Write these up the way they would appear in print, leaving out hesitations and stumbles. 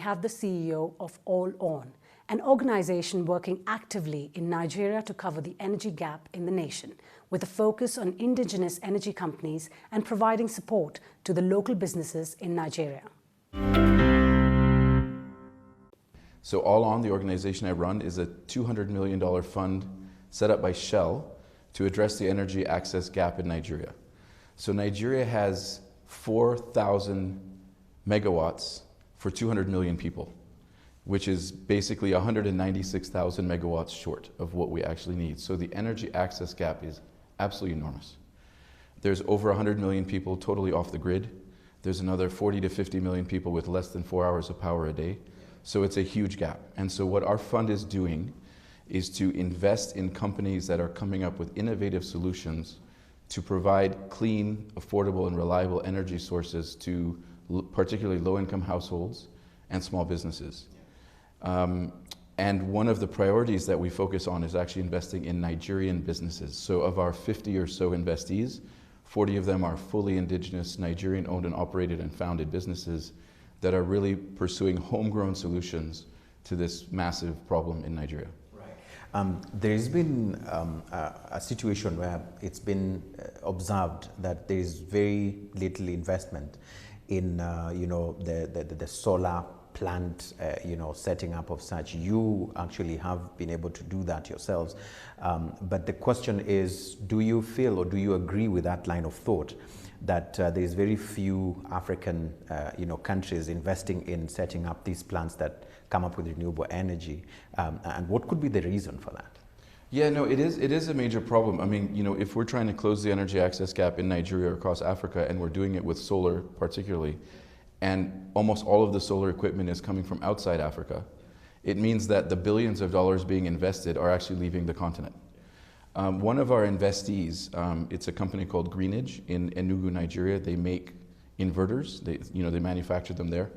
have the CEO of All On, an organization working actively in Nigeria to cover the energy gap in the nation, with a focus on indigenous energy companies and providing support to the local businesses in Nigeria. So All On, the organization I run, is a $200 million fund set up by Shell to address the energy access gap in Nigeria. So Nigeria has 4,000 megawatts for 200 million people, which is basically 196,000 megawatts short of what we actually need. So the energy access gap is absolutely enormous. There's over 100 million people totally off the grid. There's another 40 to 50 million people with less than 4 hours of power a day. So it's a huge gap. And so what our fund is doing is to invest in companies that are coming up with innovative solutions to provide clean, affordable, and reliable energy sources to particularly low-income households and small businesses. And one of the priorities that we focus on is actually investing in Nigerian businesses. So of our 50 or so investees, 40 of them are fully indigenous, Nigerian-owned and operated and founded businesses that are really pursuing homegrown solutions to this massive problem in Nigeria. There's been a situation where it's been observed that there is very little investment in the solar plant setting up of such. You actually have been able to do that yourselves, but the question is, do you feel or do you agree with that line of thought that there's very few African countries investing in setting up these plants that come up with renewable energy, and what could be the reason for that? Yeah, no, it is a major problem. I mean, if we're trying to close the energy access gap in Nigeria or across Africa, and we're doing it with solar particularly, and almost all of the solar equipment is coming from outside Africa, it means that the billions of dollars being invested are actually leaving the continent. One of our investees, it's a company called Greenidge in Enugu, Nigeria. They make inverters. They manufacture them there.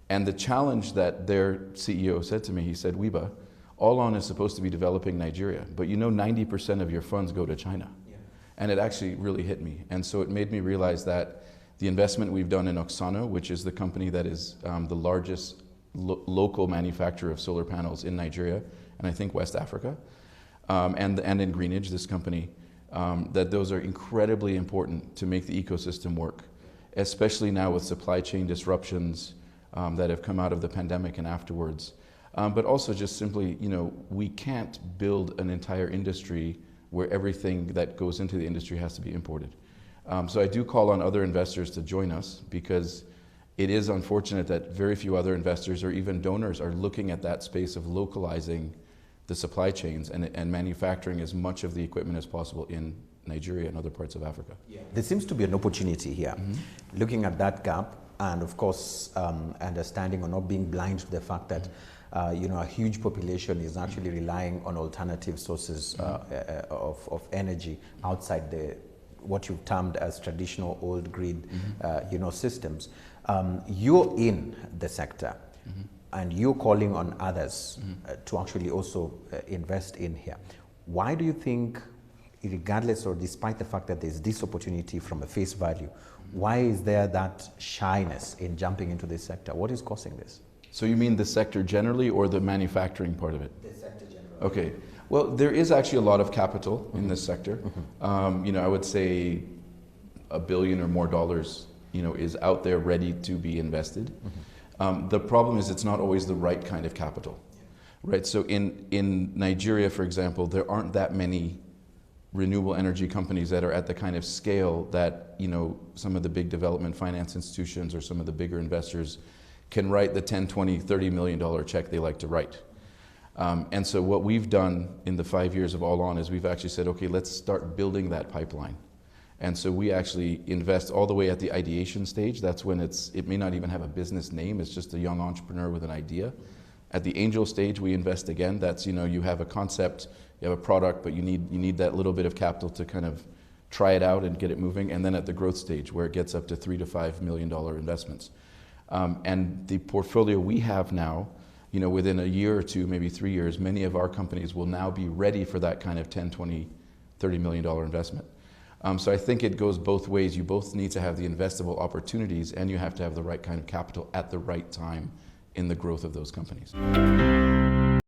And the challenge that their CEO said to me, he said, "Wiebe, All On is supposed to be developing Nigeria, but 90% of your funds go to China." Yeah. And it actually really hit me. And so it made me realize that the investment we've done in Oxano, which is the company that is the largest local manufacturer of solar panels in Nigeria, and I think West Africa, and in Greenidge, this company, that those are incredibly important to make the ecosystem work, especially now with supply chain disruptions that have come out of the pandemic and afterwards. But also just simply, we can't build an entire industry where everything that goes into the industry has to be imported. So I do call on other investors to join us, because it is unfortunate that very few other investors or even donors are looking at that space of localizing the supply chains and manufacturing as much of the equipment as possible in Nigeria and other parts of Africa. Yeah. There seems to be an opportunity here. Mm-hmm. Looking at that gap, and of course, understanding or not being blind to the fact that a huge population is actually relying on alternative sources of energy outside what you've termed as traditional old grid systems. You're in the sector, and you're calling on others to actually also invest in here. Why do you think, regardless or despite the fact that there's this opportunity from a face value, why is there that shyness in jumping into this sector? What is causing this? So you mean the sector generally or the manufacturing part of it? The sector generally. Okay. Well, there is actually a lot of capital in this sector. I would say $1 billion or more is out there ready to be invested. The problem is it's not always the right kind of capital, right? So in Nigeria, for example, there aren't that many renewable energy companies that are at the kind of scale that some of the big development finance institutions or some of the bigger investors can write the $10, $20, $30 million check they like to write. And so what we've done in the 5 years of All On is we've actually said, okay, let's start building that pipeline. And so we actually invest all the way at the ideation stage. That's when it may not even have a business name, it's just a young entrepreneur with an idea. At the angel stage, we invest again. That's, you have a concept, you have a product, but you need that little bit of capital to kind of try it out and get it moving. And then at the growth stage, where it gets up to $3 to $5 million investments. And the portfolio we have now, within a year or two, maybe 3 years, many of our companies will now be ready for that kind of $10, $20, $30 million investment. So I think it goes both ways. You both need to have the investable opportunities, and you have to have the right kind of capital at the right time in the growth of those companies.